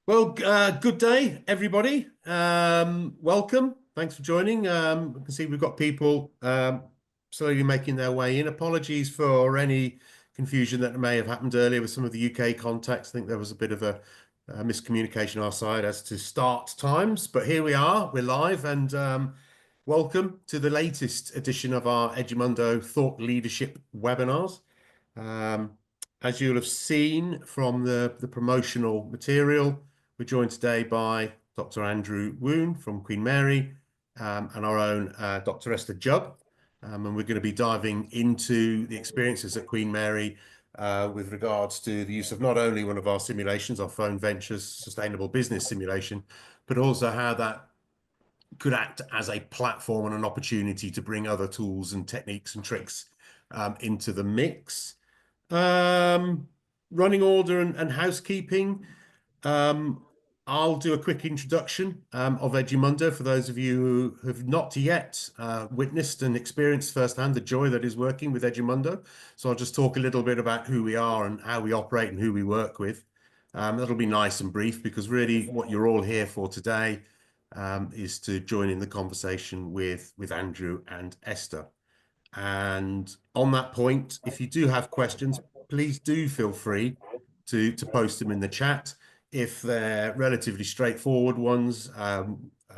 Good day, everybody. Welcome. Thanks for joining. I can see we've got people slowly making their way in. Apologies for any confusion that may have happened earlier with some of the UK contacts. I think there was a bit of a miscommunication on our side as to start times, but here we are. We're live, and welcome to the latest edition of our Edumundo Thought Leadership webinars. As you'll have seen from the promotional material, we're joined today by Dr. Andrew Woon from Queen Mary and our own Dr. Esther Jubb. And we're going to be diving into the experiences at Queen Mary with regards to the use of not only one of our simulations, our Phone Ventures Sustainable Business Simulation, but also how that could act as a platform and an opportunity to bring other tools and techniques and tricks into the mix. Running order and housekeeping. I'll do a quick introduction of Edumundo for those of you who have not yet witnessed and experienced firsthand the joy that is working with Edumundo. So I'll just talk a little bit about who we are and how we operate and who we work with. That'll be nice and brief because really what you're all here for today is to join in the conversation with Andrew and Esther. And on that point, if you do have questions, please do feel free to post them in the chat. If they're relatively straightforward ones,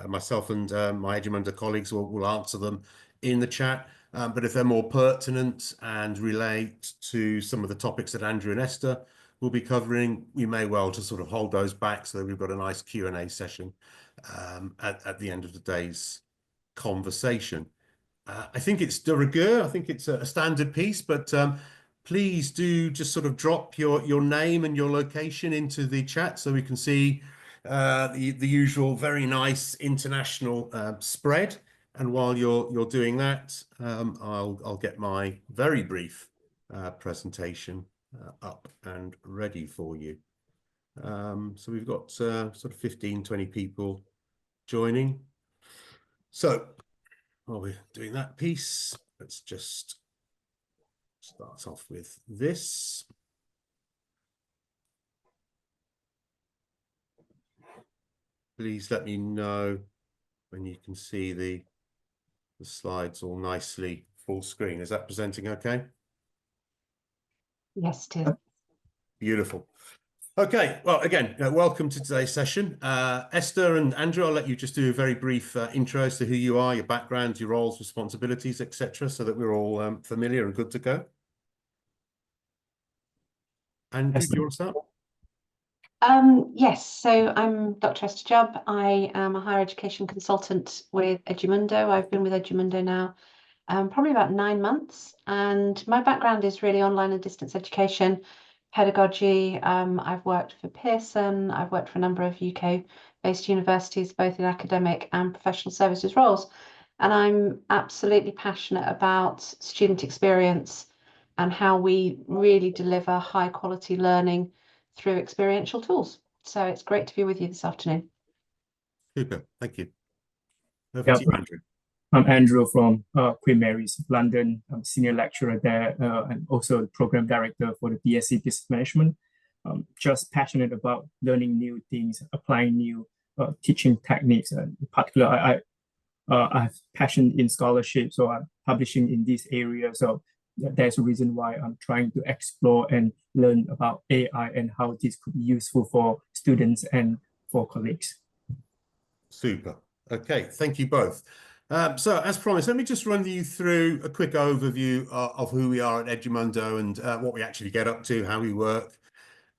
myself and my Edumundo colleagues will answer them in the chat. But if they're more pertinent and relate to some of the topics that Andrew and Esther will be covering, we may well just sort of hold those back so that we've got a nice Q&A session at the end of the day's conversation. I think it's de rigueur. I think it's a standard piece, but please do just sort of drop your name and your location into the chat so we can see the usual very nice international spread. And while you're doing that, I'll get my very brief presentation up and ready for you. So we've got sort of 15, 20 people joining. So while we're doing that piece, let's just start off with this. Please let me know when you can see the slides all nicely full screen. Is that presenting okay? Yes, it is. Beautiful. Okay, well, again, welcome to today's session. Esther and Andrew, I'll let you just do a very brief intro as to who you are, your background, your roles, responsibilities, etc., so that we're all familiar and good to go. Andrew, do you want to start? Yes, so I'm Dr. Esther Jubb. I am a higher education consultant with Edumundo. I've been with Edumundo now probably about 9 months, and my background is really online and distance education, pedagogy. I've worked for Pearson. I've worked for a number of UK-based universities, both in academic and professional services roles, and I'm absolutely passionate about student experience and how we really deliver high-quality learning through experiential tools. So it's great to be with you this afternoon. Super, thank you. Over to you, Andrew. I'm Andrew from Queen Mary's London. I'm a senior lecturer there and also the program director for the BSc Business Management. Just passionate about learning new things, applying new teaching techniques. And in particular, I have passion in scholarship, so I'm publishing in this area. So there's a reason why I'm trying to explore and learn about AI and how this could be useful for students and for colleagues. Super. Okay, thank you both. So as promised, let me just run you through a quick overview of who we are at Edumundo and what we actually get up to, how we work,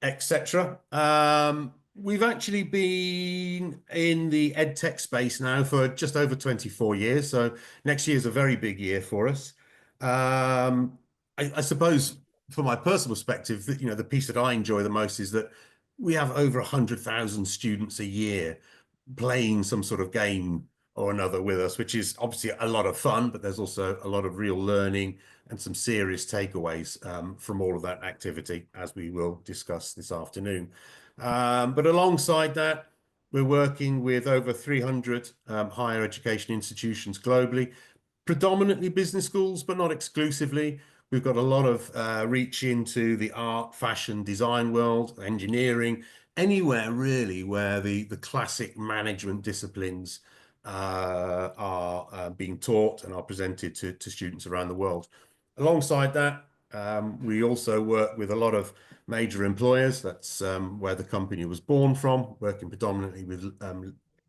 etc. We've actually been in the EdTech space now for just over 24 years. So next year is a very big year for us. I suppose from my personal perspective, that, the piece that I enjoy the most is that we have over 100,000 students a year playing some sort of game or another with us, which is obviously a lot of fun, but there's also a lot of real learning and some serious takeaways from all of that activity, as we will discuss this afternoon. But alongside that, we're working with over 300 higher education institutions globally, predominantly business schools, but not exclusively. We've got a lot of reach into the art, fashion, design world, engineering, anywhere really where the classic management disciplines are being taught and are presented to students around the world. Alongside that, we also work with a lot of major employers. That's where the company was born from, working predominantly with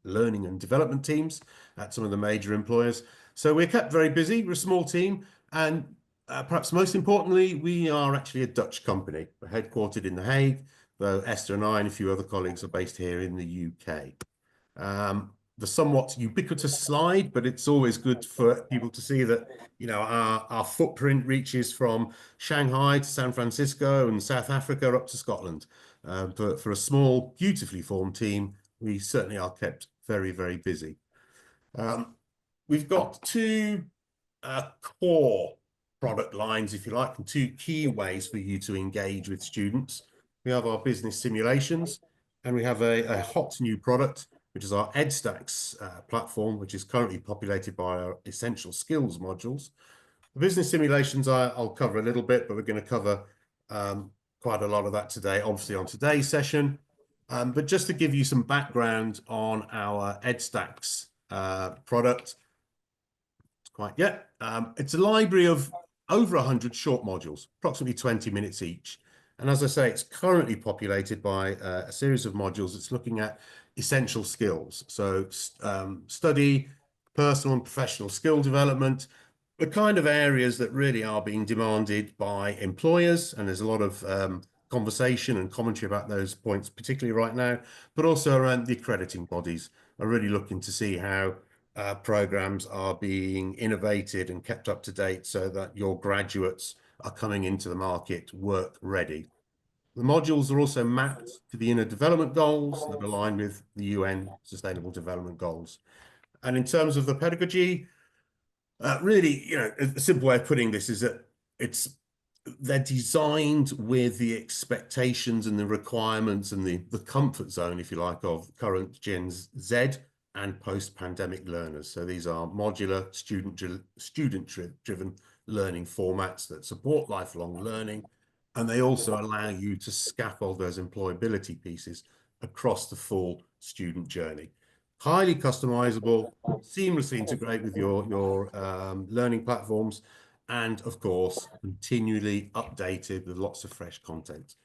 learning and development teams at some of the major employers. So we're kept very busy. We're a small team, and perhaps most importantly, we are actually a Dutch company. We're headquartered in The Hague, though Esther and I and a few other colleagues are based here in the UK. The somewhat ubiquitous slide, but it's always good for people to see that, you know, our footprint reaches from Shanghai to San Francisco and South Africa up to Scotland. But for a small, beautifully formed team, we certainly are kept very, very busy. We've got two core product lines, if you like, and two key ways for you to engage with students. We have our business simulations, and we have a hot new product, which is our EdStacks platform, which is currently populated by our essential skills modules. The business simulations I'll cover a little bit, but we're going to cover quite a lot of that today, obviously on today's session. But just to give you some background on our EdStacks product, quite yet. It's a library of over 100 short modules, approximately 20 minutes each. And as I say, it's currently populated by a series of modules that's looking at essential skills. So study, personal and professional skill development, the kind of areas that really are being demanded by employers. And there's a lot of conversation and commentary about those points, particularly right now, but also around the accrediting bodies are really looking to see how programs are being innovated and kept up to date so that your graduates are coming into the market work ready. The modules are also mapped to the inner development goals that align with the UN Sustainable Development Goals. And in terms of the pedagogy, really, you know, a simple way of putting this is that they're designed with the expectations and the requirements and the comfort zone, if you like, of current Gen Z and post-pandemic learners. So these are modular, student-driven learning formats that support lifelong learning, and they also allow you to scaffold those employability pieces across the full student journey. Highly customizable, seamlessly integrate with your learning platforms, and of course, continually updated with lots of fresh content.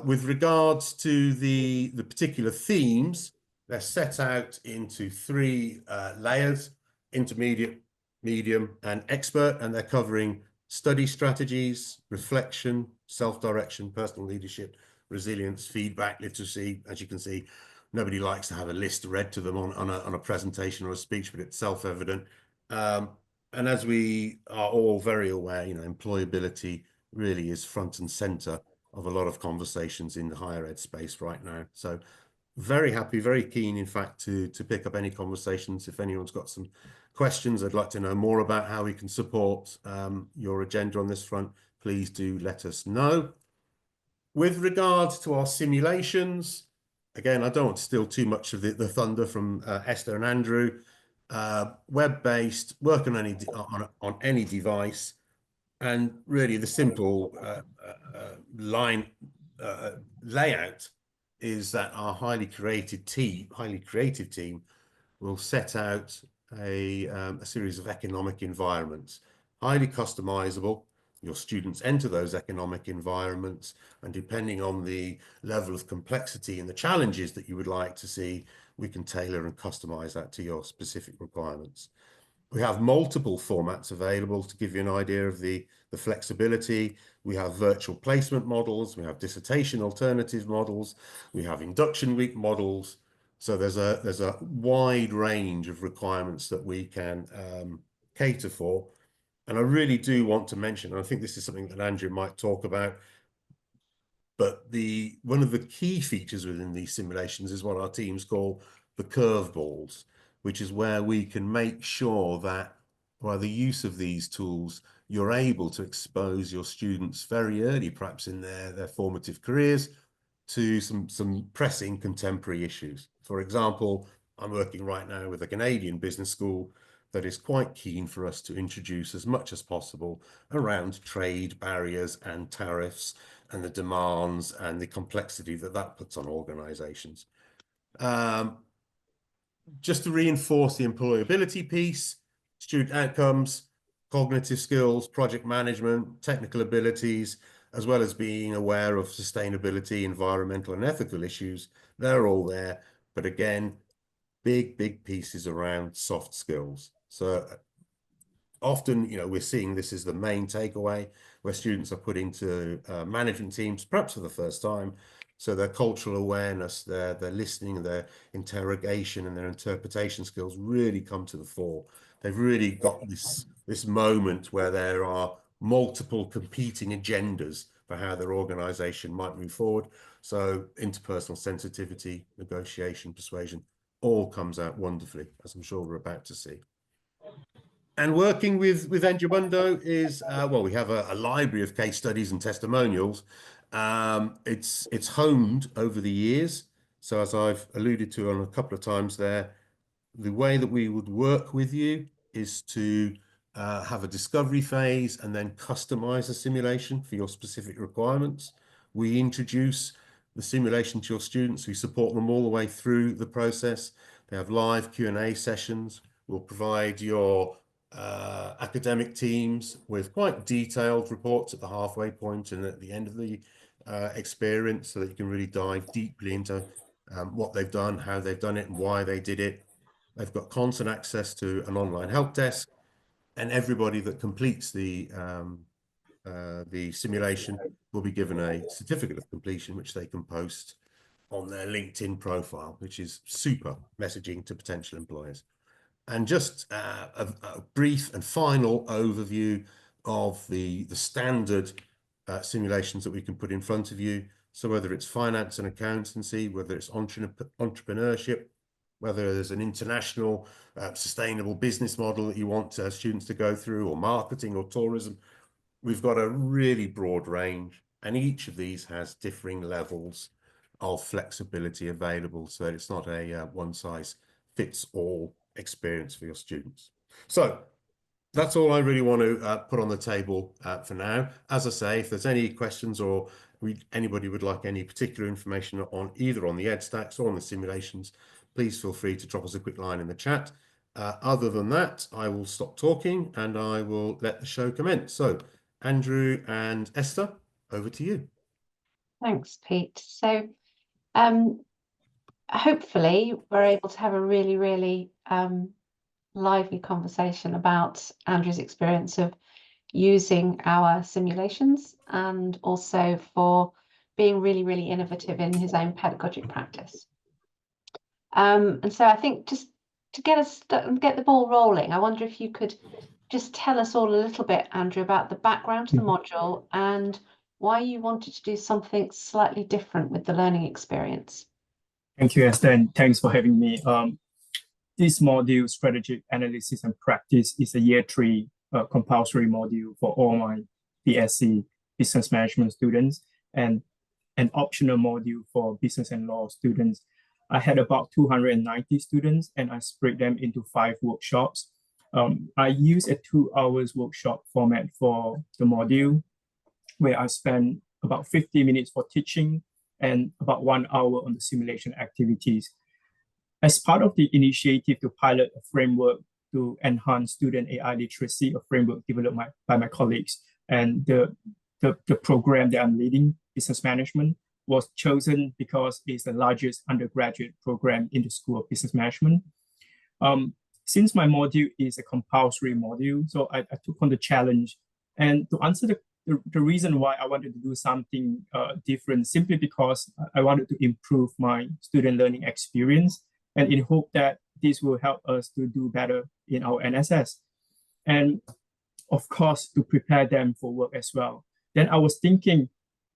With regards to the particular themes, they're set out into three layers: intermediate, medium, and expert, and they're covering study strategies, reflection, self-direction, personal leadership, resilience, feedback, literacy. As you can see, nobody likes to have a list read to them on a presentation or a speech, but it's self-evident. And as we are all very aware, you know, employability really is front and center of a lot of conversations in the higher ed space right now. So very happy, very keen, in fact, to pick up any conversations. If anyone's got some questions, I'd like to know more about how we can support your agenda on this front, please do let us know. With regards to our simulations, again, I don't want to steal too much of the thunder from Esther and Andrew. Web-based, work on any device, and really the simple layout is that our highly creative team will set out a series of economic environments, highly customizable. Your students enter those economic environments, and depending on the level of complexity and the challenges that you would like to see, we can tailor and customize that to your specific requirements. We have multiple formats available to give you an idea of the flexibility. We have virtual placement models, we have dissertation alternative models, we have induction week models. So there's a wide range of requirements that we can cater for. And I really do want to mention, and I think this is something that Andrew might talk about, but one of the key features within these simulations is what our teams call the curveballs, which is where we can make sure that by the use of these tools, you're able to expose your students very early, perhaps in their formative careers, to some pressing contemporary issues. For example, I'm working right now with a Canadian business school that is quite keen for us to introduce as much as possible around trade barriers and tariffs and the demands and the complexity that that puts on organizations. Just to reinforce the employability piece, student outcomes, cognitive skills, project management, technical abilities, as well as being aware of sustainability, environmental and ethical issues, they're all there. But again, big pieces around soft skills. So often, we're seeing this as the main takeaway, where students are put into management teams, perhaps for the first time. So their cultural awareness, their listening, their interrogation and their interpretation skills really come to the fore. They've really got this moment where there are multiple competing agendas for how their organization might move forward. So interpersonal sensitivity, negotiation, persuasion, all comes out wonderfully, as I'm sure we're about to see. And working with Edumundo is, well, we have a library of case studies and testimonials. It's honed over the years. So as I've alluded to on a couple of times there, the way that we would work with you is to have a discovery phase and then customize a simulation for your specific requirements. We introduce the simulation to your students. We support them all the way through the process. They have live Q&A sessions. We'll provide your academic teams with quite detailed reports at the halfway point and at the end of the experience, so that you can really dive deeply into what they've done, how they've done it, and why they did it. They've got constant access to an online help desk, and everybody that completes the simulation will be given a certificate of completion, which they can post on their LinkedIn profile, which is super messaging to potential employers. And just a brief and final overview of the standard simulations that we can put in front of you. So whether it's finance and accountancy, whether it's entrepreneurship, whether there's an international sustainable business model that you want students to go through, or marketing or tourism, we've got a really broad range, and each of these has differing levels of flexibility available, so that it's not a one-size-fits-all experience for your students. So that's all I really want to put on the table for now. As I say, if there's any questions or anybody would like any particular information on either on the EdStacks or on the simulations, please feel free to drop us a quick line in the chat. Other than that, I will stop talking and I will let the show commence. So Andrew and Esther, over to you. Thanks, Pete. So hopefully we're able to have a really lively conversation about Andrew's experience of using our simulations, and also for being really innovative in his own pedagogic practice. And so I think just to get the ball rolling, I wonder if you could just tell us all a little bit, Andrew, about the background to the module and why you wanted to do something slightly different with the learning experience. Thank you, Esther, and thanks for having me. This module, Strategic Analysis and Practice, is a year 3 compulsory module for all my BSc Business Management students, and an optional module for Business and Law students. I had about 290 students, and I split them into 5 workshops. I use a 2 hours workshop format for the module, where I spend about 50 minutes for teaching and about 1 hour on the simulation activities. As part of the initiative to pilot a framework to enhance student AI literacy, a framework developed by my colleagues, and the program that I'm leading, Business Management, was chosen because it's the largest undergraduate program in the School of Business Management. Since my module is a compulsory module, so I took on the challenge. And to answer the reason why I wanted to do something different, simply because I wanted to improve my student learning experience, and in hope that this will help us to do better in our NSS. And of course, to prepare them for work as well. Then I was thinking,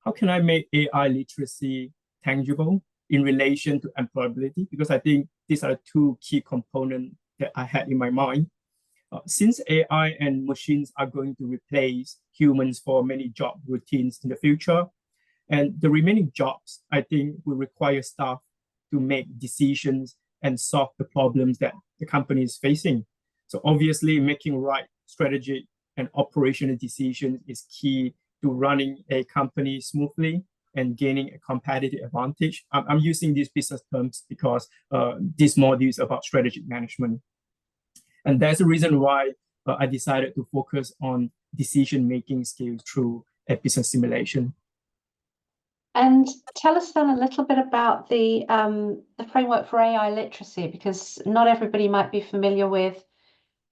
how can I make AI literacy tangible in relation to employability? Because I think these are 2 key components that I had in my mind. Since AI and machines are going to replace humans for many job routines in the future, and the remaining jobs, I think, will require staff to make decisions and solve the problems that the company is facing. So obviously making right strategic and operational decisions is key to running a company smoothly and gaining a competitive advantage. I'm using these business terms because this module is about strategic management. And that's the reason why I decided to focus on decision-making skills through a business simulation. And tell us then a little bit about the framework for AI literacy, because not everybody might be familiar with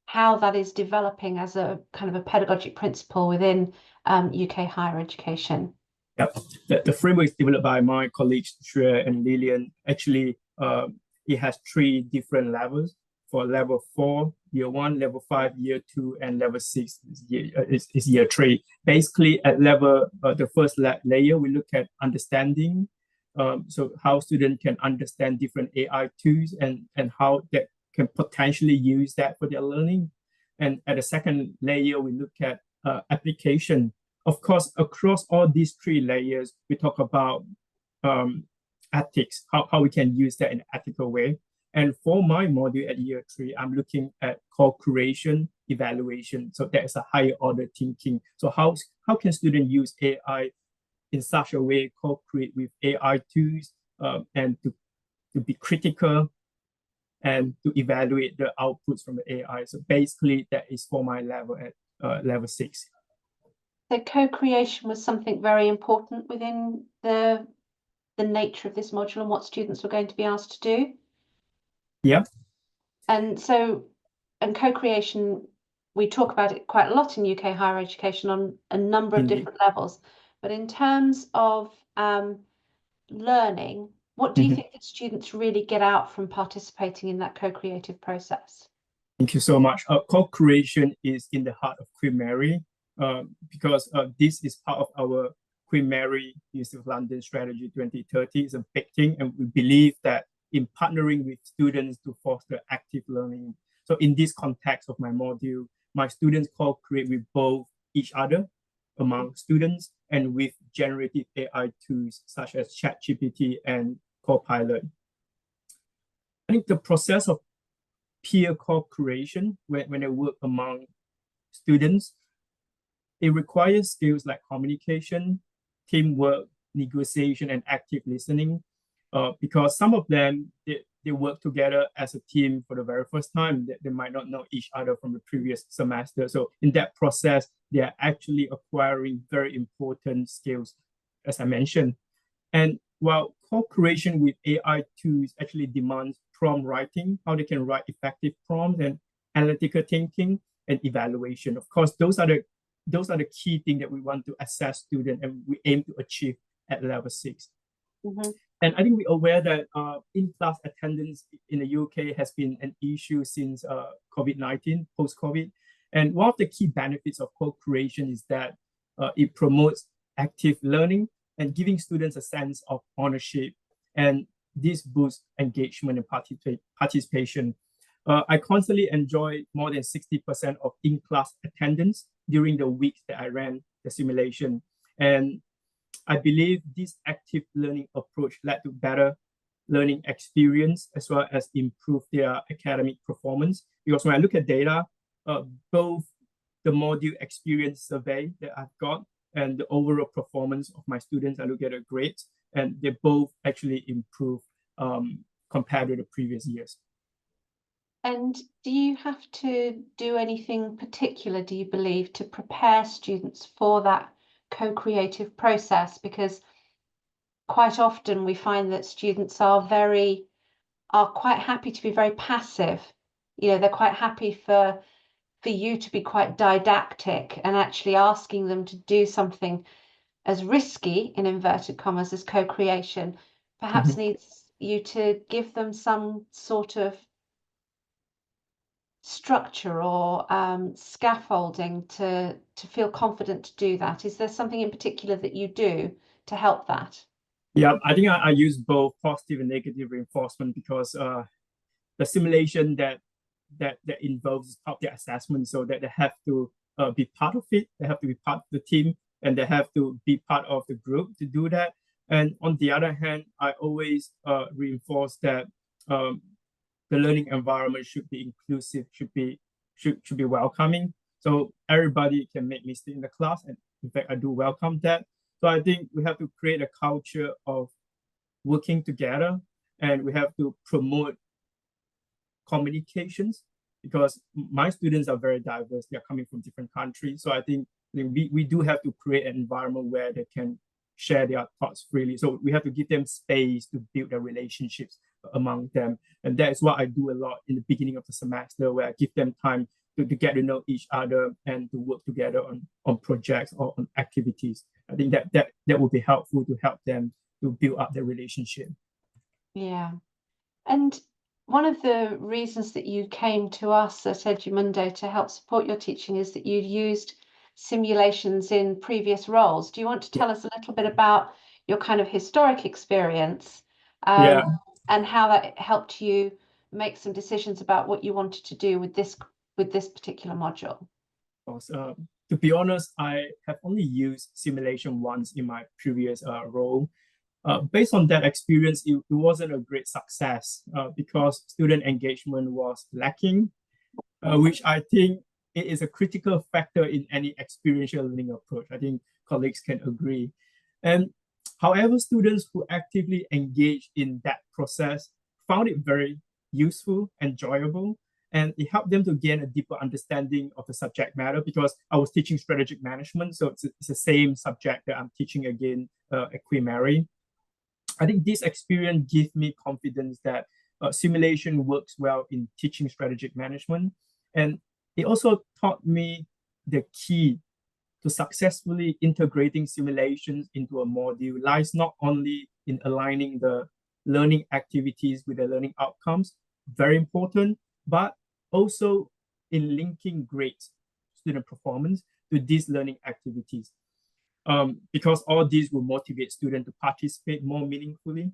how that is developing as a kind of a pedagogic principle within UK higher education. Yep. The framework is developed by my colleagues, Shreya and Lillian. Actually, it has 3 different levels. For level 4, year 1, level 5, year 2, and level 6 is year 3. Basically, at level, the first layer, we look at understanding. So how students can understand different AI tools and how they can potentially use that for their learning. And at the second layer, we look at application. Of course, across all these 3 layers, we talk about ethics, how we can use that in an ethical way. And for my module at year 3, I'm looking at co-creation, evaluation. So there's a higher order thinking. So how can students use AI in such a way, co-create with AI tools, and to be critical and to evaluate the outputs from the AI. So basically, that is for my level at level 6. So co-creation was something very important within the nature of this module and what students were going to be asked to do. Yeah. And so, and co-creation, we talk about it quite a lot in UK higher education on a number of different levels. But in terms of learning, what do you think that students really get out from participating in that co-creative process? Thank you so much. Co-creation is in the heart of Queen Mary, because this is part of our Queen Mary University of London Strategy 2030. It's a big thing, and we believe that in partnering with students to foster active learning. So in this context of my module, my students co-create with both each other, among students, and with generative AI tools such as ChatGPT and Copilot. I think the process of peer co-creation, when I work among students, it requires skills like communication, teamwork, negotiation, and active listening. Because some of them, they work together as a team for the very first time. They might not know each other from the previous semester. So in that process, they are actually acquiring very important skills, as I mentioned. And while cooperation with AI tools actually demands prompt writing, how they can write effective prompts, and analytical thinking and evaluation. Of course, those are the key things that we want to assess students and we aim to achieve at level 6. And I think we're aware that in-class attendance in the UK has been an issue since COVID-19, post-COVID. And one of the key benefits of co-creation is that it promotes active learning and giving students a sense of ownership. And this boosts engagement and participation. I constantly enjoy more than 60% of in-class attendance during the weeks that I ran the simulation. And I believe this active learning approach led to better learning experience as well as improve their academic performance. Because when I look at data, both the module experience survey that I've got and the overall performance of my students, I look at a grades, and they both actually improve compared to the previous years. And do you have to do anything particular, do you believe, to prepare students for that co-creative process? Because quite often we find that students are quite happy to be very passive. You know, they're quite happy for you to be quite didactic, and actually asking them to do something as risky, in inverted commas, as co-creation perhaps needs you to give them some sort of structure or scaffolding to feel confident to do that. Is there something in particular that you do to help that? Yeah, I think I use both positive and negative reinforcement, because the simulation that involves top-tier assessment, so that they have to be part of it, they have to be part of the team, and they have to be part of the group to do that. And on the other hand, I always reinforce that the learning environment should be inclusive, should should be welcoming. So everybody can make mistakes in the class, and in fact, I do welcome that. So I think we have to create a culture of working together, and we have to promote communications, because my students are very diverse. They are coming from different countries. So I think we do have to create an environment where they can share their thoughts freely. So we have to give them space to build their relationships among them. And that is what I do a lot in the beginning of the semester, where I give them time to get to know each other and to work together on projects or on activities. I think that would be helpful to help them to build up their relationship. Yeah. And one of the reasons that you came to us at Edumundo to help support your teaching is that you'd used simulations in previous roles. Do you want to tell us a little bit about your kind of historic experience, and how that helped you make some decisions about what you wanted to do with this particular module? To be honest, I have only used simulation once in my previous role. Based on that experience, it wasn't a great success because student engagement was lacking, which I think it is a critical factor in any experiential learning approach. I think colleagues can agree. And however, students who actively engage in that process found it very useful, enjoyable, and it helped them to gain a deeper understanding of the subject matter, because I was teaching strategic management. So it's the same subject that I'm teaching again at Queen Mary. I think this experience gave me confidence that simulation works well in teaching strategic management. And it also taught me the key to successfully integrating simulations into a module lies not only in aligning the learning activities with the learning outcomes, very important, but also in linking great student performance to these learning activities. Because all these will motivate students to participate more meaningfully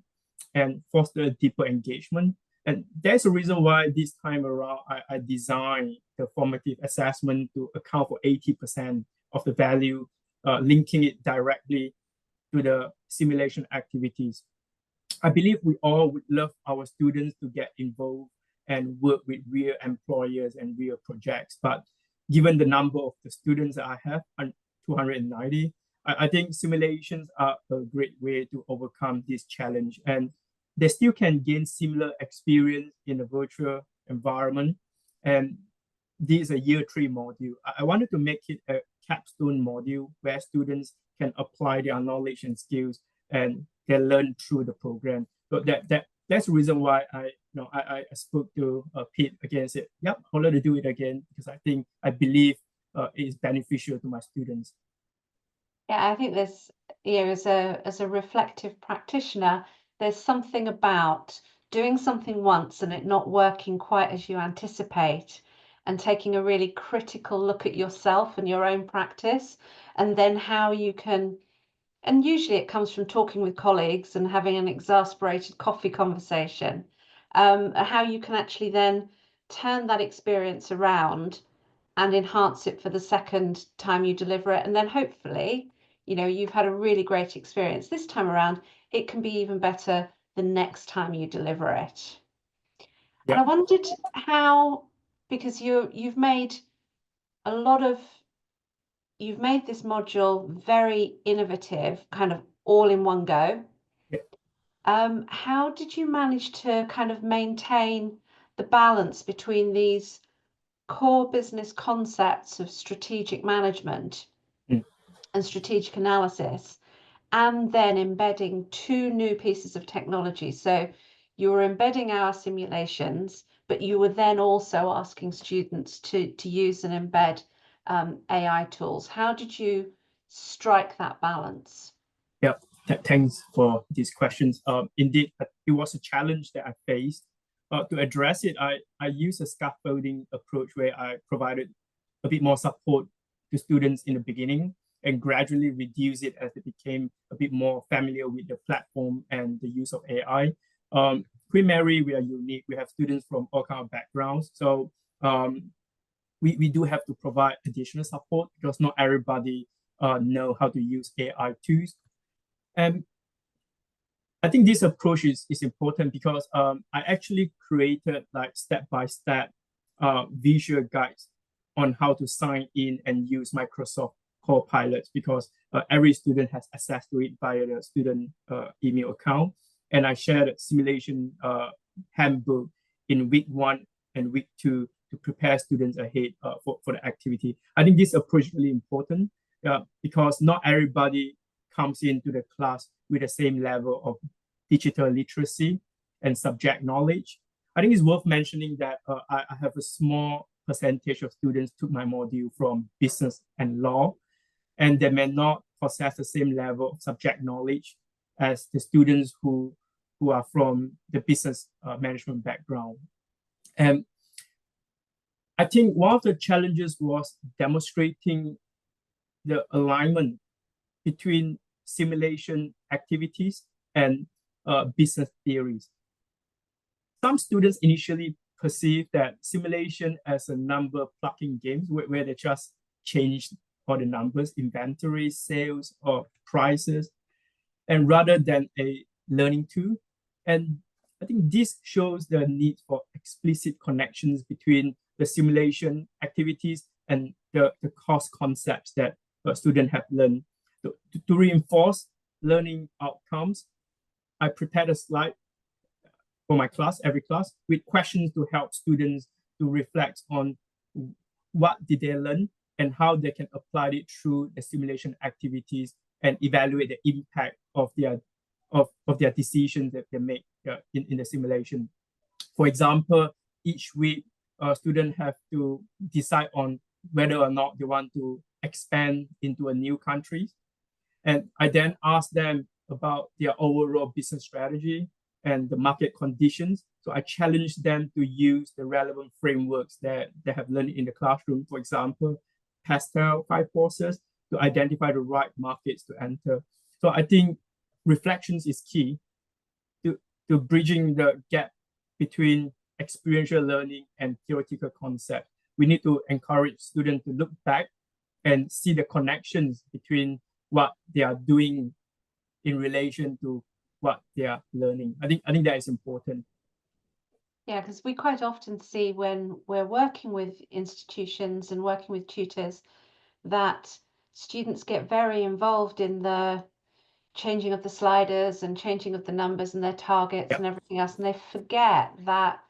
and foster a deeper engagement. And there's a reason why this time around I designed the formative assessment to account for 80% of the value, linking it directly to the simulation activities. I believe we all would love our students to get involved and work with real employers and real projects. But given the number of the students that I have, 290, I think simulations are a great way to overcome this challenge, and they still can gain similar experience in a virtual environment. And this is a year 3 module. I wanted to make it a capstone module where students can apply their knowledge and skills and they learn through the program. So that's the reason why I spoke to Pete again and said, yep, I'll let to do it again, because I believe it is beneficial to my students. Yeah, I think there's, as a reflective practitioner, there's something about doing something once and it not working quite as you anticipate, and taking a really critical look at yourself and your own practice, and then how you can, and usually it comes from talking with colleagues and having an exasperated coffee conversation, how you can actually then turn that experience around and enhance it for the second time you deliver it. And then hopefully, you've had a really great experience this time around. It can be even better the next time you deliver it. Yeah. And I wondered how, because you've made this module very innovative, kind of all in one go. Yeah. How did you manage to kind of maintain the balance between these core business concepts of strategic management and strategic analysis, and then embedding 2 new pieces of technology? So you were embedding our simulations, but you were then also asking students to use and embed AI tools. How did you strike that balance? Yeah, thanks for these questions. Indeed, it was a challenge that I faced. To address it, I used a scaffolding approach where I provided a bit more support to students in the beginning and gradually reduce it as they became a bit more familiar with the platform and the use of AI. Queen Mary, we are unique. We have students from all kinds of backgrounds. So we do have to provide additional support because not everybody know how to use AI tools. And I think this approach is important because I actually created like step-by-step visual guides on how to sign in and use Microsoft Copilot, because every student has access to it via the student email account. And I shared a simulation handbook in week 1 and week 2 to prepare students ahead for the activity. I think this approach is really important because not everybody comes into the class with the same level of digital literacy and subject knowledge. I think it's worth mentioning that I have a small percentage of students took my module from business and law, and they may not possess the same level of subject knowledge as the students who are from the business management background. And I think one of the challenges was demonstrating the alignment between simulation activities and business theories. Some students initially perceive that simulation as a number plucking game where they just change all the numbers, inventory, sales, or prices, and rather than a learning tool. And I think this shows the need for explicit connections between the simulation activities and the course concepts that students have learned. To reinforce learning outcomes, I prepared a slide for my class, every class, with questions to help students to reflect on what did they learn and how they can apply it through the simulation activities and evaluate the impact of their decisions that they make in the simulation. For example, each week, students have to decide on whether or not they want to expand into a new country. And I then ask them about their overall business strategy and the market conditions. So I challenge them to use the relevant frameworks that they have learned in the classroom. For example, PASTEL 5 process to identify the right markets to enter. So I think reflections is key to bridging the gap between experiential learning and theoretical concept. We need to encourage students to look back and see the connections between what they are doing in relation to what they are learning. I think that is important. Yeah, because we quite often see when we're working with institutions and working with tutors that students get very involved in the changing of the sliders and changing of the numbers and their targets and everything else, and they forget that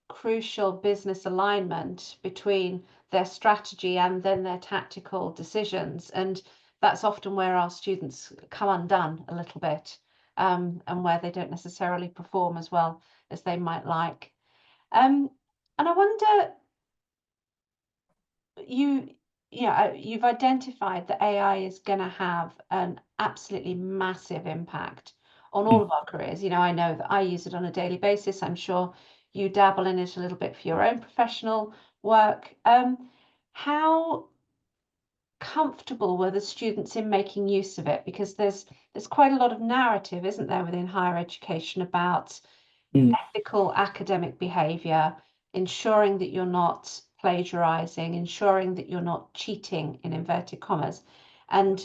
crucial business alignment between their strategy and then their tactical decisions. And that's often where our students come undone a little bit, and where they don't necessarily perform as well as they might like. And I wonder, you've identified that AI is going to have an absolutely massive impact on all of our careers. I know that I use it on a daily basis. I'm sure you dabble in it a little bit for your own professional work. How comfortable were the students in making use of it? Because there's quite a lot of narrative, isn't there, within higher education about ethical academic behavior, ensuring that you're not plagiarizing, ensuring that you're not cheating in inverted commas. And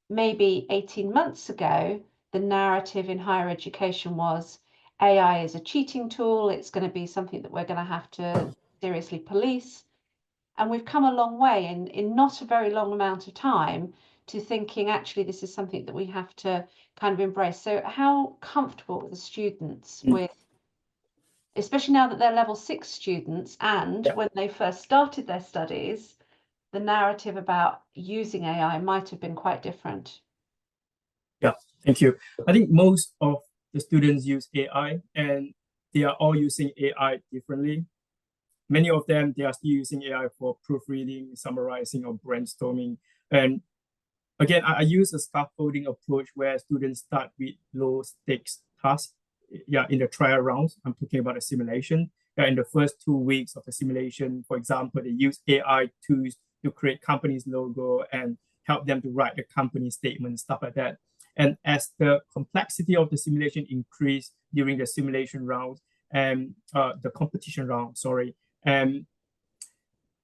maybe 18 months ago, the narrative in higher education was AI is a cheating tool. It's going to be something that we're going to have to seriously police. And we've come a long way in not a very long amount of time to thinking, actually, this is something that we have to kind of embrace. So how comfortable were the students with, especially now that they're level 6 students, and when they first started their studies, the narrative about using AI might have been quite different? Yeah, thank you. I think most of the students use AI, and they are all using AI differently. Many of them, they are still using AI for proofreading, summarizing, or brainstorming. And again, I use a scaffolding approach where students start with low stakes tasks. In the trial rounds, I'm talking about a simulation. In the first 2 weeks of the simulation, for example, they use AI tools to create company's logo and help them to write the company statement, stuff like that. And as the complexity of the simulation increased during the simulation round and the competition round, and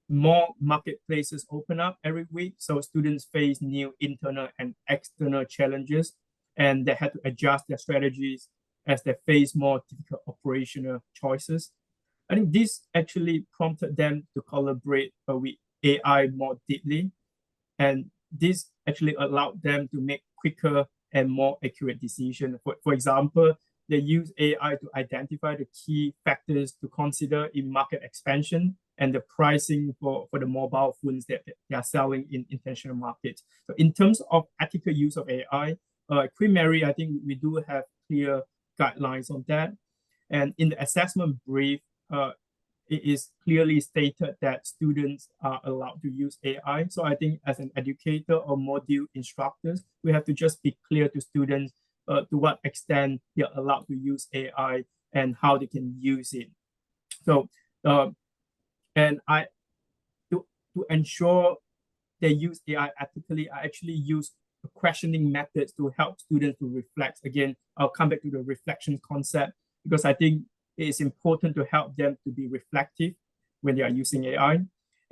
more marketplaces open up every week. So students face new internal and external challenges, and they had to adjust their strategies as they face more difficult operational choices. I think this actually prompted them to collaborate with AI more deeply. And this actually allowed them to make quicker and more accurate decisions. For example, they use AI to identify the key factors to consider in market expansion and the pricing for the mobile phones that they are selling in international markets. So in terms of ethical use of AI, Queen Mary, I think we do have clear guidelines on that. And in the assessment brief, it is clearly stated that students are allowed to use AI. So I think as an educator or module instructors, we have to just be clear to students to what extent they're allowed to use AI and how they can use it. So, and to ensure they use AI ethically, I actually use questioning methods to help students to reflect. Again, I'll come back to the reflection concept because I think it is important to help them to be reflective when they are using AI.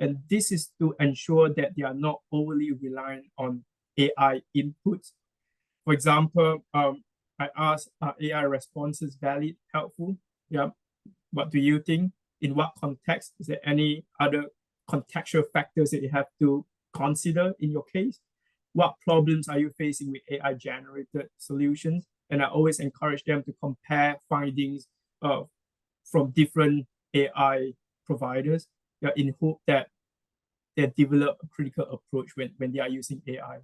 And this is to ensure that they are not overly reliant on AI inputs. For example, I asked, are AI responses valid, helpful? Yeah. What do you think? In what context? Is there any other contextual factors that you have to consider in your case? What problems are you facing with AI generated solutions? And I always encourage them to compare findings from different AI providers in hope that they develop a critical approach when they are using AI.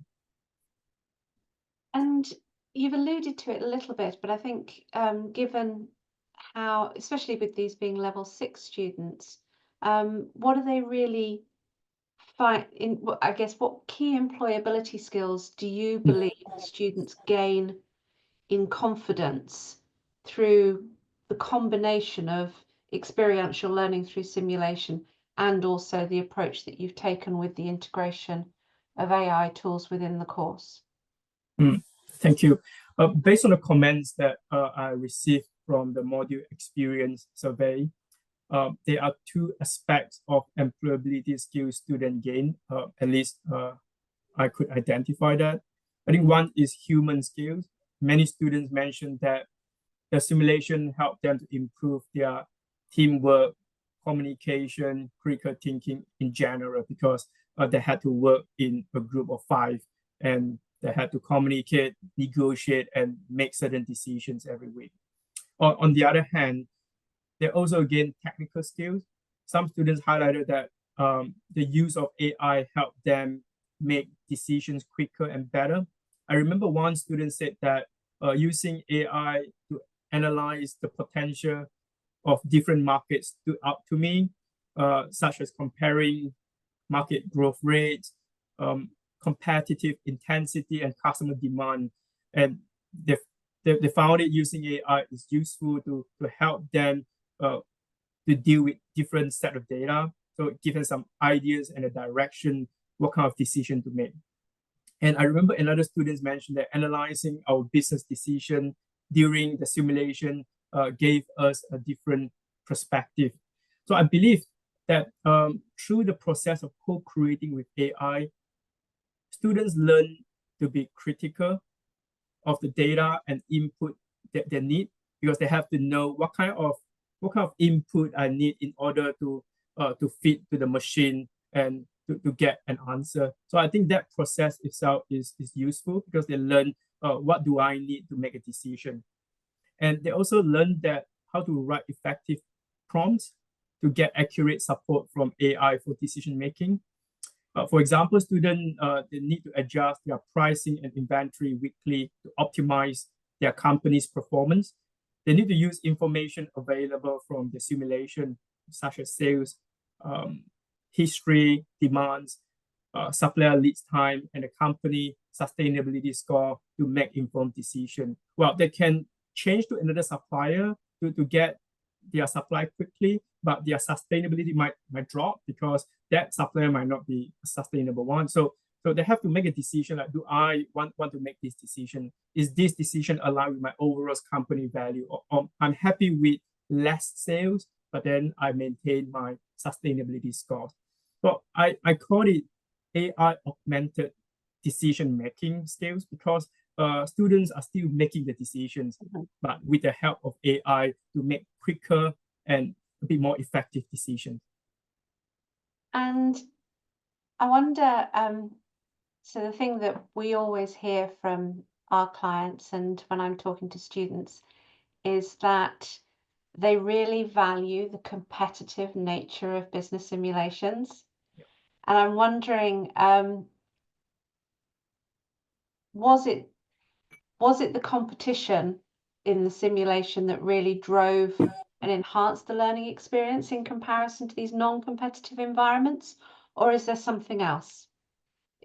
And you've alluded to it a little bit, but I think given how, especially with these being level 6 students, what are they really I guess, what key employability skills do you believe students gain in confidence through the combination of experiential learning through simulation and also the approach that you've taken with the integration of AI tools within the course? Thank you. Based on the comments that I received from the module experience survey, there are two aspects of employability skills student gain. At least I could identify that. I think one is human skills. Many students mentioned that the simulation helped them to improve their teamwork, communication, critical thinking in general, because they had to work in a group of 5 and they had to communicate, negotiate, and make certain decisions every week. On the other hand, they also gain technical skills. Some students highlighted that the use of AI helped them make decisions quicker and better. I remember one student said that using AI to analyze the potential of different markets stood out to me, such as comparing market growth rates, competitive intensity, and customer demand. And they found it using AI is useful to help them to deal with different set of data. So it gives them some ideas and a direction, what kind of decision to make. And I remember another student mentioned that analyzing our business decision during the simulation gave us a different perspective. So I believe that through the process of co-creating with AI, students learn to be critical of the data and input that they need, because they have to know what kind of input I need in order to feed to the machine and to get an answer. So I think that process itself is useful because they learn what do I need to make a decision. And they also learn that how to write effective prompts to get accurate support from AI for decision making. For example, students they need to adjust their pricing and inventory weekly to optimize their company's performance. They need to use information available from the simulation, such as sales, history, demands, supplier lead time, and the company sustainability score to make informed decision. Well, they can change to another supplier to get their supply quickly, but their sustainability might drop because that supplier might not be a sustainable one. So they have to make a decision like, do I want to make this decision? Is this decision aligned with my overall company value? Or I'm happy with less sales, but then I maintain my sustainability scores. So I call it AI augmented decision-making skills because students are still making the decisions, but with the help of AI to make quicker and a bit more effective decisions. And I wonder, so the thing that we always hear from our clients and when I'm talking to students is that they really value the competitive nature of business simulations. Yep. And I'm wondering, was it the competition in the simulation that really drove and enhanced the learning experience in comparison to these non-competitive environments, or is there something else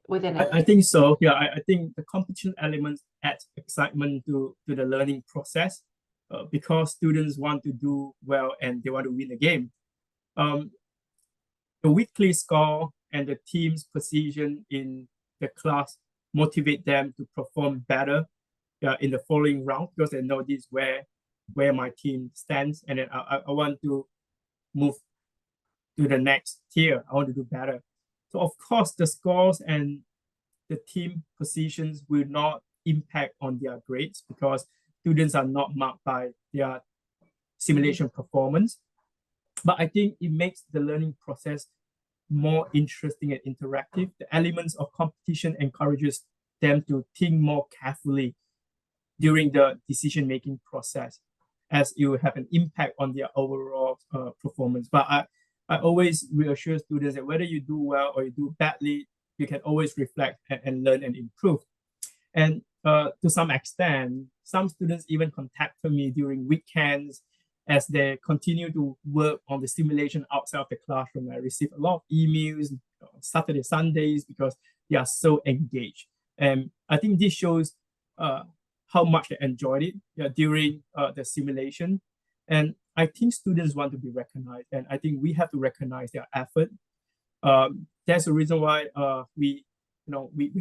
within it? I think so. Yeah, I think the competition elements add excitement to the learning process because students want to do well and they want to win the game. Um, the weekly score and the team's position in the class motivate them to perform better in the following round because they know this where my team stands, and then I want to move to the next tier. I want to do better. So of course, the scores and the team positions will not impact on their grades because students are not marked by their simulation performance. But I think it makes the learning process more interesting and interactive. The elements of competition encourages them to think more carefully during the decision-making process, as it will have an impact on their overall performance. But I always reassure students that whether you do well or you do badly, you can always reflect and learn and improve. And to some extent, some students even contact me during weekends as they continue to work on the simulation outside of the classroom. I receive a lot of emails Saturday, Sundays because they are so engaged. And I think this shows how much they enjoyed it during the simulation. And I think students want to be recognized, and I think we have to recognize their effort. That's the reason why we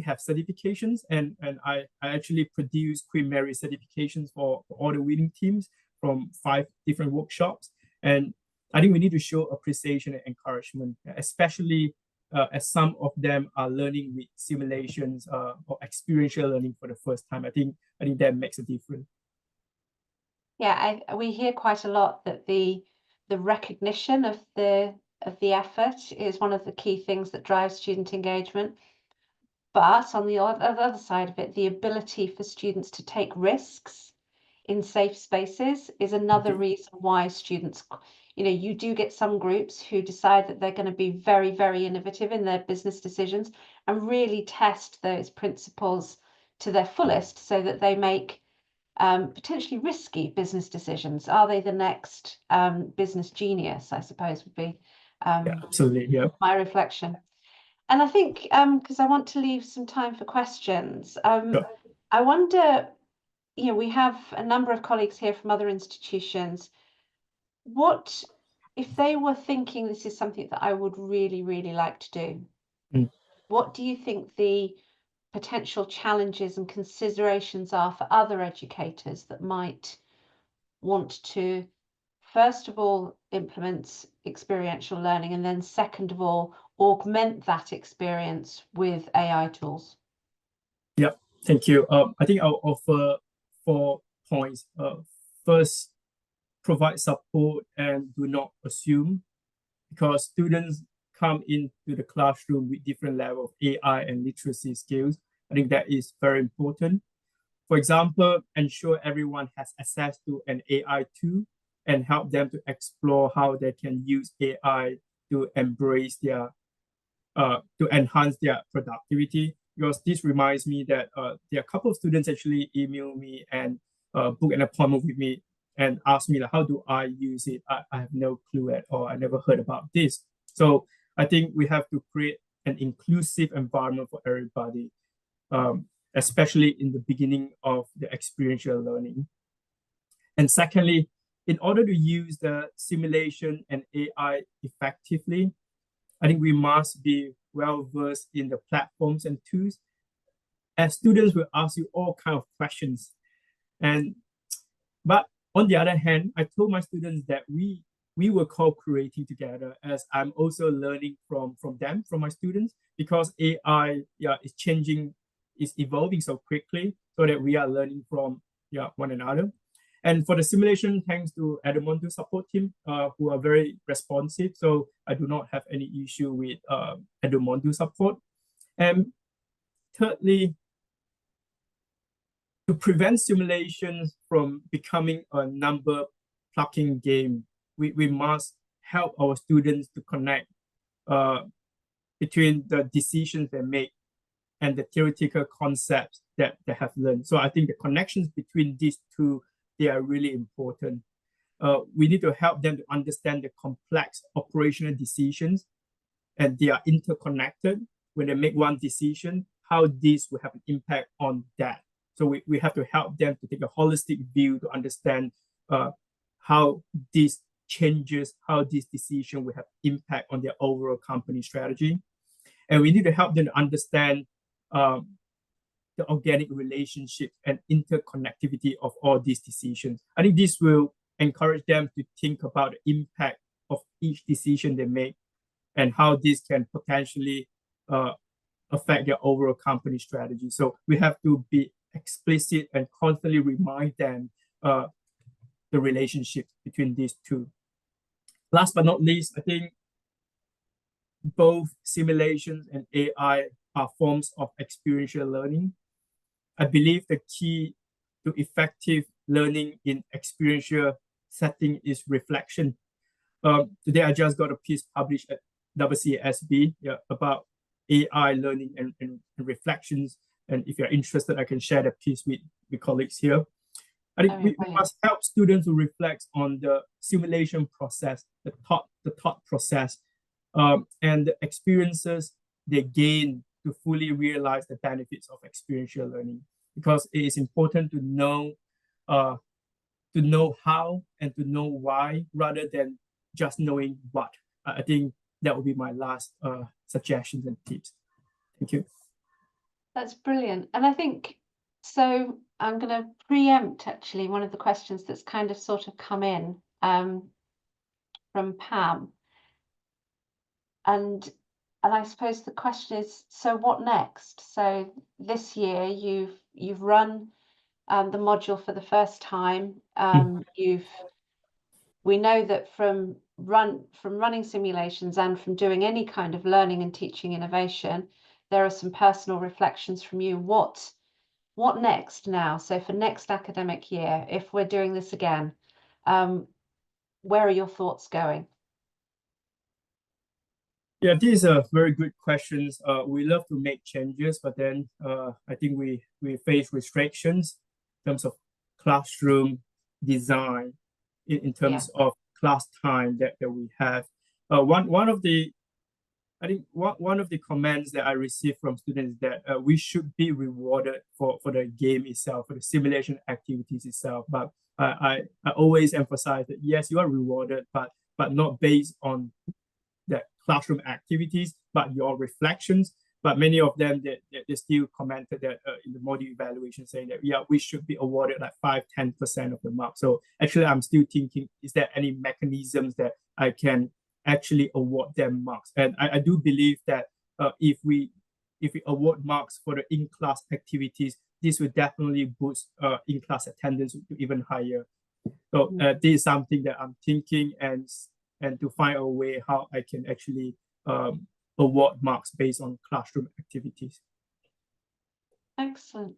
have certifications, and I actually produce Queen Mary certifications for all the winning teams from 5 different workshops. And I think we need to show appreciation and encouragement, especially as some of them are learning with simulations or experiential learning for the first time. I think that makes a difference. Yeah, we hear quite a lot that the recognition of the effort is one of the key things that drives student engagement. But on the other side of it, the ability for students to take risks in safe spaces is another reason why students, you do get some groups who decide that they're going to be very, very innovative in their business decisions and really test those principles to their fullest so that they make potentially risky business decisions. Are they the next business genius, I suppose, would be absolutely, yeah. my reflection. And I think, because I want to leave some time for questions, I wonder, we have a number of colleagues here from other institutions. What, if they were thinking this is something that I would really, really like to do, what do you think the potential challenges and considerations are for other educators that might want to, first of all, implement experiential learning, and then second of all, augment that experience with AI tools? Yeah, thank you. I think I'll offer 4 points. First, provide support and do not assume, because students come into the classroom with different level of AI and literacy skills. I think that is very important. For example, ensure everyone has access to an AI tool and help them to explore how they can use AI to embrace their, to enhance their productivity. Because this reminds me that there are a couple of students actually email me and book an appointment with me and ask me, like, how do I use it? I have no clue at all. I never heard about this. So I think we have to create an inclusive environment for everybody, especially in the beginning of the experiential learning. And secondly, in order to use the simulation and AI effectively, I think we must be well versed in the platforms and tools, as students will ask you all kinds of questions. But on the other hand, I told my students that we were co-creating together, as I'm also learning from them, from my students, because AI is changing, is evolving so quickly, so that we are learning from one another. And for the simulation, thanks to Edumundo support team, who are very responsive. So I do not have any issue with Edumundo support. And thirdly, to prevent simulations from becoming a number plucking game, we must help our students to connect between the decisions they make and the theoretical concepts that they have learned. So I think the connections between these two, they are really important. We need to help them to understand the complex operational decisions, and they are interconnected. When they make one decision, how this will have an impact on that. So we have to help them to take a holistic view to understand how these changes, how this decision will have impact on their overall company strategy. And we need to help them to understand the organic relationship and interconnectivity of all these decisions. I think this will encourage them to think about the impact of each decision they make and how this can potentially affect their overall company strategy. So we have to be explicit and constantly remind them the relationship between these two. Last but not least, I think both simulations and AI are forms of experiential learning. I believe the key to effective learning in experiential setting is reflection. Today, I just got a piece published at WCSB about AI learning and reflections. And if you're interested, I can share the piece with colleagues here. I think we must help students to reflect on the simulation process, the thought process, and the experiences they gain to fully realize the benefits of experiential learning. Because it is important to know how and to know why, rather than just knowing what. I think that would be my last suggestions and tips. Thank you. That's brilliant. And I think, so I'm going to preempt actually one of the questions that's kind of sort of come in from Pam. And I suppose the question is, so what next? So this year you've run the module for the first time. We know that from running simulations and from doing any kind of learning and teaching innovation, there are some personal reflections from you. What next now? So for next academic year, if we're doing this again, where are your thoughts going? Yeah, these are very good questions. We love to make changes, but then I think we face restrictions in terms of classroom design, in terms of class time that we have. One of the comments that I received from students is that we should be rewarded for the game itself, for the simulation activities itself. But I always emphasize that yes, you are rewarded, but not based on the classroom activities, but your reflections. But many of them, they still commented that in the module evaluation, saying that, yeah, we should be awarded like 5-10% of the mark. So actually, I'm still thinking, is there any mechanisms that I can actually award them marks? And I do believe that if we award marks for the in-class activities, this will definitely boost in-class attendance to even higher. So this is something that I'm thinking, and to find a way how I can actually award marks based on classroom activities. Excellent.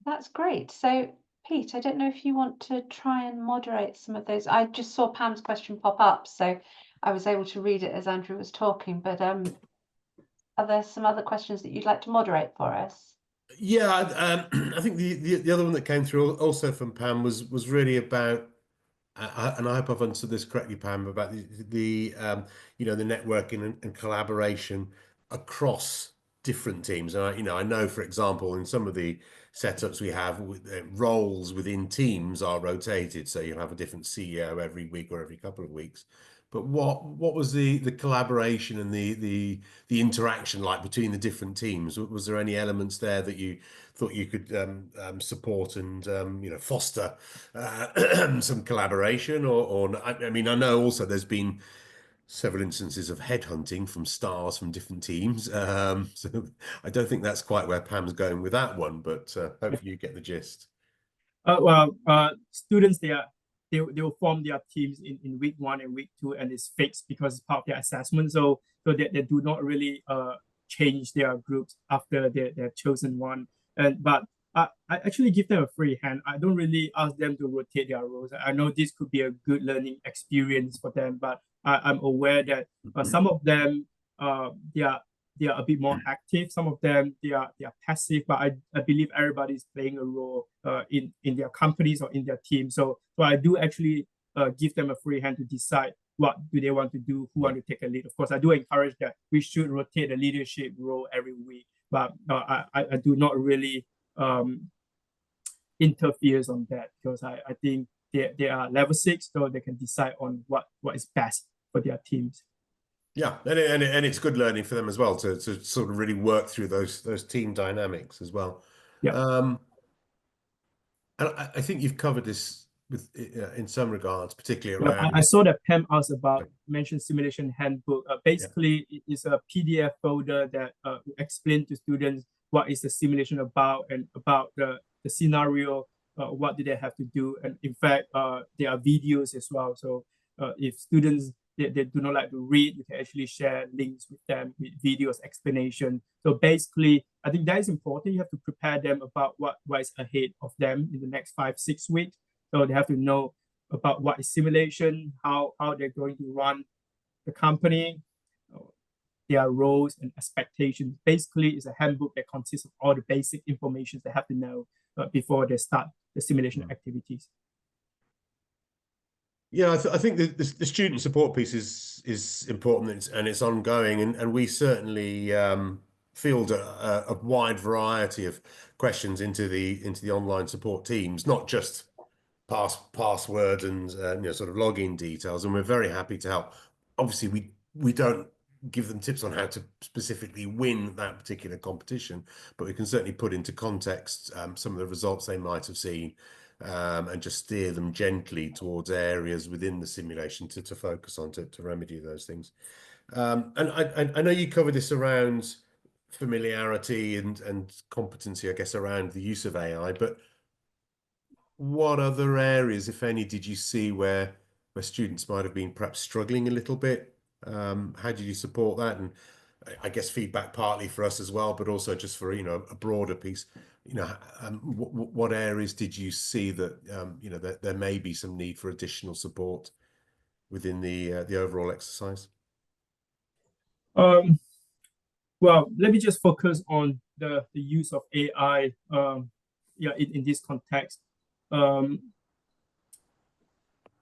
That's great. So Pete, I don't know if you want to try and moderate some of those. I just saw Pam's question pop up, so I was able to read it as Andrew was talking, but are there some other questions that you'd like to moderate for us? Yeah, I think the other one that came through also from Pam was really about, and I hope I've understood this correctly, Pam, about the networking and collaboration across different teams. And I know, for example, in some of the setups we have, roles within teams are rotated, so you'll have a different CEO every week or every couple of weeks. But what was the collaboration and the interaction like between the different teams? Was there any elements there that you thought you could support and foster some collaboration? Or I mean, I know also there's been several instances of headhunting from stars from different teams. So I don't think that's quite where Pam's going with that one, but hopefully you get the gist. Students they will form their teams in week 1 and week 2, and it's fixed because it's part of their assessment. So they do not really change their groups after they're chosen one. But I actually give them a free hand. I don't really ask them to rotate their roles. I know this could be a good learning experience for them, but I'm aware that some of them they are a bit more active. Some of them they are passive, but I believe everybody's playing a role in their companies or in their team. So I do actually give them a free hand to decide what do they want to do, who want to take a lead. Of course, I do encourage that we should rotate the leadership role every week, but I do not really interferes on that, because I think they are level 6, so they can decide on what is best for their teams. Yeah, and it's good learning for them as well to sort of really work through those team dynamics as well. Yeah. And I think you've covered this with in some regards, particularly Yeah, around. I saw that Pam asked about mentioned simulation handbook. Basically, it is a PDF folder that explains to students what is the simulation about and about the scenario, what do they have to do. And in fact, there are videos as well. So if students they do not like to read, you can actually share links with them with videos, explanation. So basically, I think that is important. You have to prepare them about what is ahead of them in the next 5-6 weeks. So they have to know about what is simulation, how they're going to run the company, their roles and expectations. Basically, it's a handbook that consists of all the basic information they have to know before they start the simulation activities. Yeah, I think the student support piece is important, and it's ongoing, and we certainly field a wide variety of questions into the online support teams, not just password and sort of login details, and we're very happy to help. Obviously, we don't give them tips on how to specifically win that particular competition, but we can certainly put into context some of the results they might have seen. And just steer them gently towards areas within the simulation to focus on to remedy those things. And I know you covered this around familiarity and competency, I guess, around the use of AI, but what other areas, if any, did you see where students might have been perhaps struggling a little bit? How did you support that? And I guess feedback partly for us as well, but also just for a broader piece. What areas did you see that that there may be some need for additional support within the overall exercise? Well, let me just focus on the use of AI. In this context. In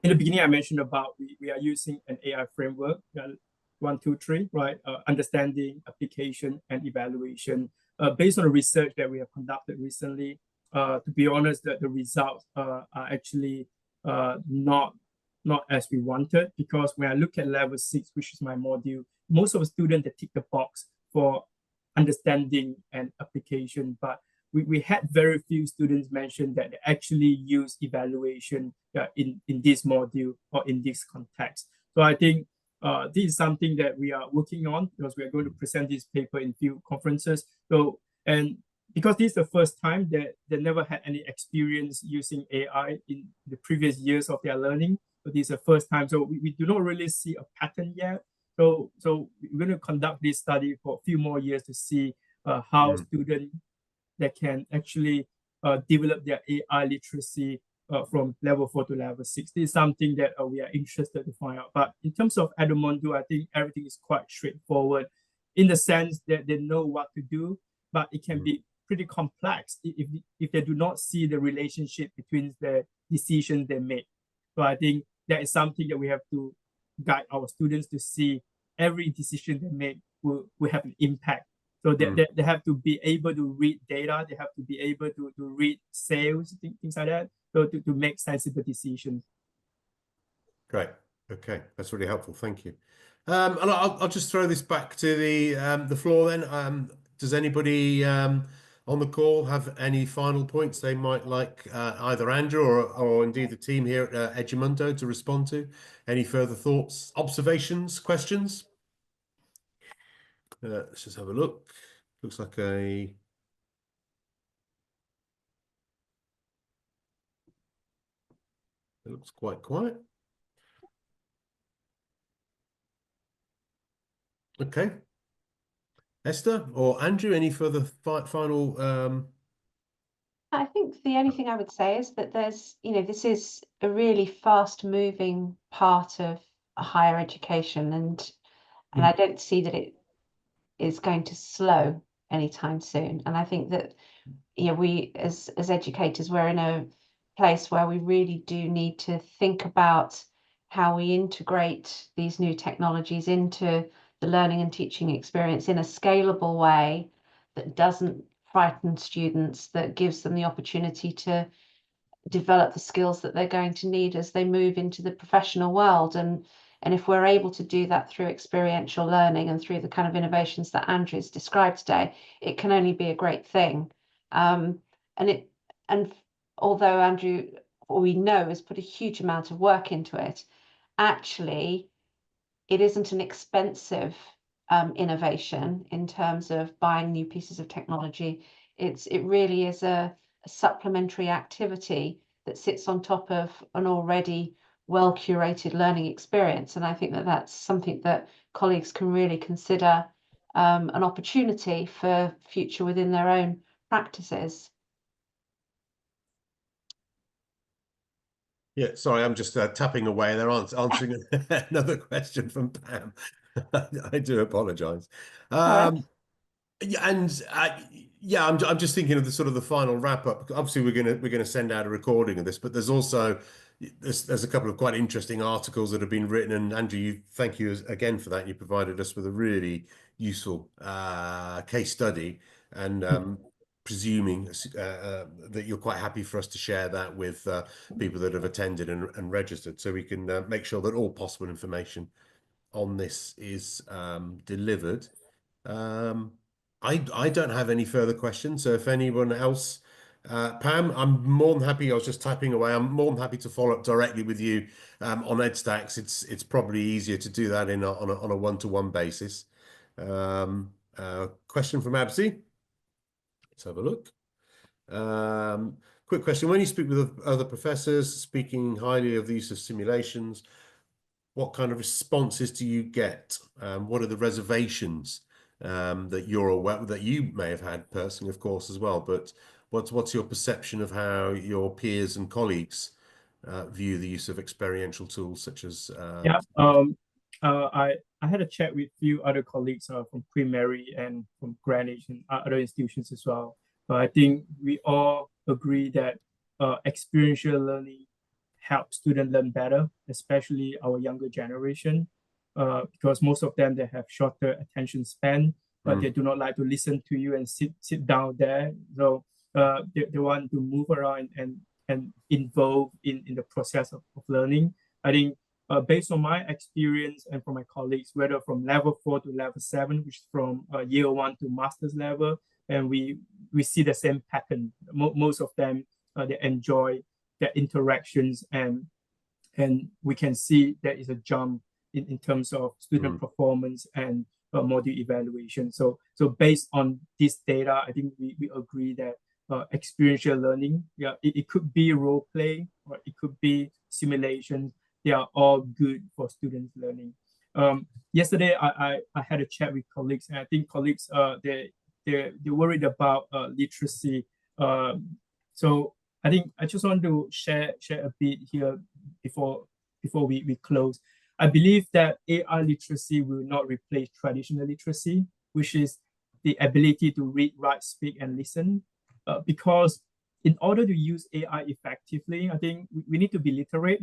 the beginning, I mentioned about we are using an AI framework, 1, 2, 3, right? Understanding, application, and evaluation. Based on the research that we have conducted recently, to be honest, the results are actually not as we wanted, because when I look at level 6, which is my module, most of the students that tick the box for understanding and application, but we had very few students mention that they actually use evaluation in this module or in this context. So I think this is something that we are working on, because we are going to present this paper in few conferences. So, and because this is the first time that they never had any experience using AI in the previous years of their learning. So this is the first time. So we do not really see a pattern yet. So we're going to conduct this study for a few more years to see how students that can actually develop their AI literacy from level 4 to level 6. This is something that we are interested to find out. But in terms of Edumundo, I think everything is quite straightforward in the sense that they know what to do, but it can be pretty complex if they do not see the relationship between the decisions they make. So I think that is something that we have to guide our students to see every decision they make will have an impact. So they have to be able to read data, they have to be able to read sales, things like that, so to make sensible decisions. Great. Okay, that's really helpful. Thank you. And I'll just throw this back to the floor then. Does anybody on the call have any final points they might like either Andrew or indeed the team here at Edumundo to respond to? Any further thoughts, observations, questions? Let's just have a look. Looks like It looks quite quiet. Okay. Esther or Andrew, any further final? I think the only thing I would say is that there's, this is a really fast moving part of higher education, and I don't see that it is going to slow anytime soon. And I think that, we as educators, we're in a place where we really do need to think about how we integrate these new technologies into the learning and teaching experience in a scalable way that doesn't frighten students, that gives them the opportunity to develop the skills that they're going to need as they move into the professional world. And if we're able to do that through experiential learning and through the kind of innovations that Andrew's described today, it can only be a great thing. And although Andrew, we know, has put a huge amount of work into it, actually it isn't an expensive innovation in terms of buying new pieces of technology. It really is a supplementary activity that sits on top of an already well-curated learning experience. And I think that that's something that colleagues can really consider an opportunity for future within their own practices. Yeah, sorry, I'm just tapping away. They're answering another question from Pam. I do apologize. All right. Yeah, and yeah, I'm just thinking of the sort of the final wrap up. Obviously, we're gonna send out a recording of this, but there's also there's a couple of quite interesting articles that have been written. And Andrew, thank you again for that. You provided us with a really useful case study, and presuming that you're quite happy for us to share that with people that have attended and registered, so we can make sure that all possible information on this is delivered. I don't have any further questions. So if anyone else, Pam, I'm more than happy. I was just typing away. I'm more than happy to follow up directly with you on EdStacks. It's probably easier to do that on a one-to-one basis. Question from Absi. Let's have a look. Quick question. When you speak with other professors speaking highly of the use of simulations, what kind of responses do you get? What are the reservations that you're aware that you may have had personally, of course, as well? But what's your perception of how your peers and colleagues view the use of experiential tools such as? Yeah, I had a chat with a few other colleagues from Queen Mary and from Greenwich and other institutions as well. But I think we all agree that experiential learning helps students learn better, especially our younger generation, because most of them, they have shorter attention span, but they do not like to listen to you and sit down there. So they want to move around and involve in the process of learning. I think based on my experience and from my colleagues, whether from level 4 to level 7, which is from year 1 to master's level, and we see the same pattern. Most of them, they enjoy their interactions, and we can see there is a jump in terms of student performance and module evaluation. So based on this data, I think we agree that experiential learning, yeah, it could be role play or it could be simulation. They are all good for students learning. Yesterday, I had a chat with colleagues, and I think colleagues they're worried about literacy. So I think I just want to share a bit here before we close. I believe that AI literacy will not replace traditional literacy, which is the ability to read, write, speak, and listen. Because in order to use AI effectively, I think we need to be literate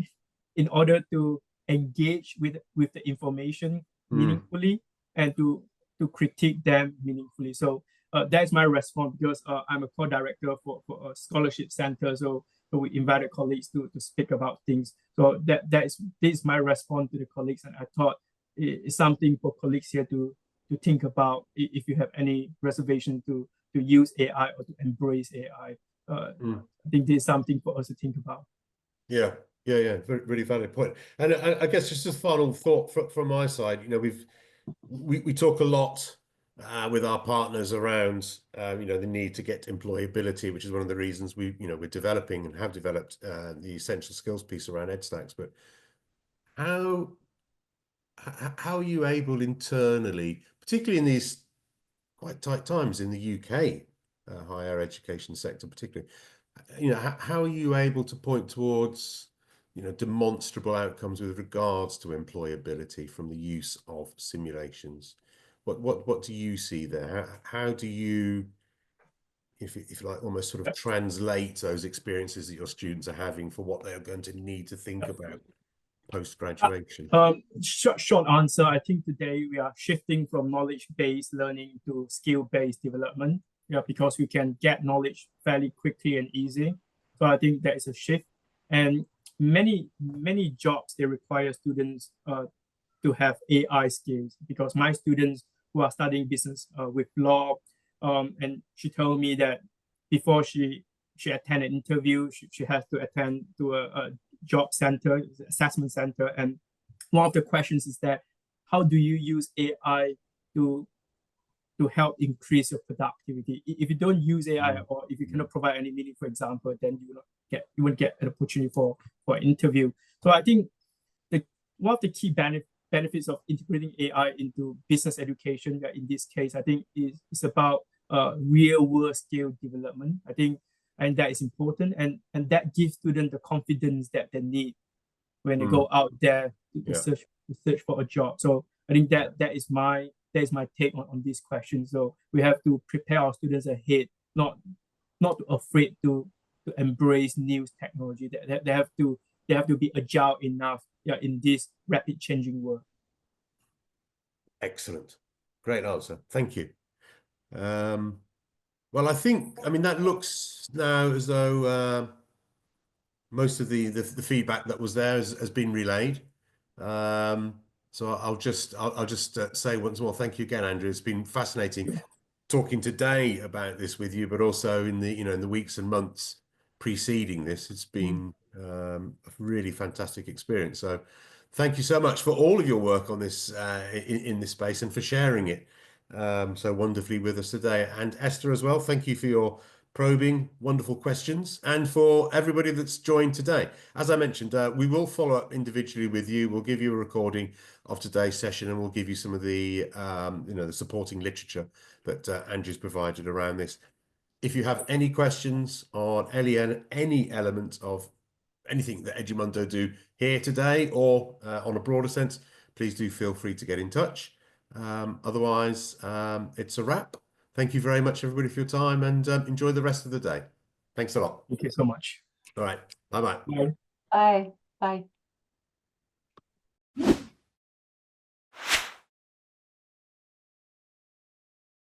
in order to engage with the information meaningfully and to critique them meaningfully. So that's my response, because I'm a co-director for a scholarship center. So we invited colleagues to speak about things. So this is my response to the colleagues, and I thought it's something for colleagues here to think about if you have any reservation to use AI or to embrace AI. I think this is something for us to think about. Yeah. Very, really valid point. And I guess just a final thought from my side. We talk a lot with our partners around, the need to get employability, which is one of the reasons we're developing and have developed the essential skills piece around EdStacks. But how are you able internally, particularly in these quite tight times in the UK higher education sector, particularly, how are you able to point towards demonstrable outcomes with regards to employability from the use of simulations? What do you see there? How do you, if you like, almost sort of translate those experiences that your students are having for what they are going to need to think about post-graduation? Short answer, I think today we are shifting from knowledge-based learning to skill-based development. Because we can get knowledge fairly quickly and easy. So I think that is a shift. And many jobs, they require students to have AI skills, because my students who are studying business with law, and she told me that before she attend an interview, she has to attend to a job center, assessment center. And one of the questions is that, how do you use AI to help increase your productivity? If you don't use AI, or if you cannot provide any meaningful example, then you won't get an opportunity for an interview. So I think one of the key benefits of integrating AI into business education, in this case, I think is about real world skill development. I think, and that is important, and that gives students the confidence that they need when they go out there to search for a job. So I think that is my take on this question. So we have to prepare our students ahead, not afraid to embrace new technology. They have to be agile enough in this rapid changing world. Excellent. Great answer. Thank you. Well, I mean, that looks now as though most of the feedback that was there has been relayed. So I'll just say once more, thank you again, Andrew. It's been fascinating talking today about this with you, but also in the weeks and months preceding this. It's been a really fantastic experience. So thank you so much for all of your work on this in this space, and for sharing it so wonderfully with us today. And Esther as well, thank you for your probing, wonderful questions, and for everybody that's joined today. As I mentioned, we will follow up individually with you. We'll give you a recording of today's session, and we'll give you some of the the supporting literature that Andrew's provided around this. If you have any questions on any element of anything that Edumundo do here today, or on a broader sense, please do feel free to get in touch. Otherwise, it's a wrap. Thank you very much, everybody, for your time, and enjoy the rest of the day. Thanks a lot. Thank you so much. All right. Bye-bye. Bye. Bye. Bye.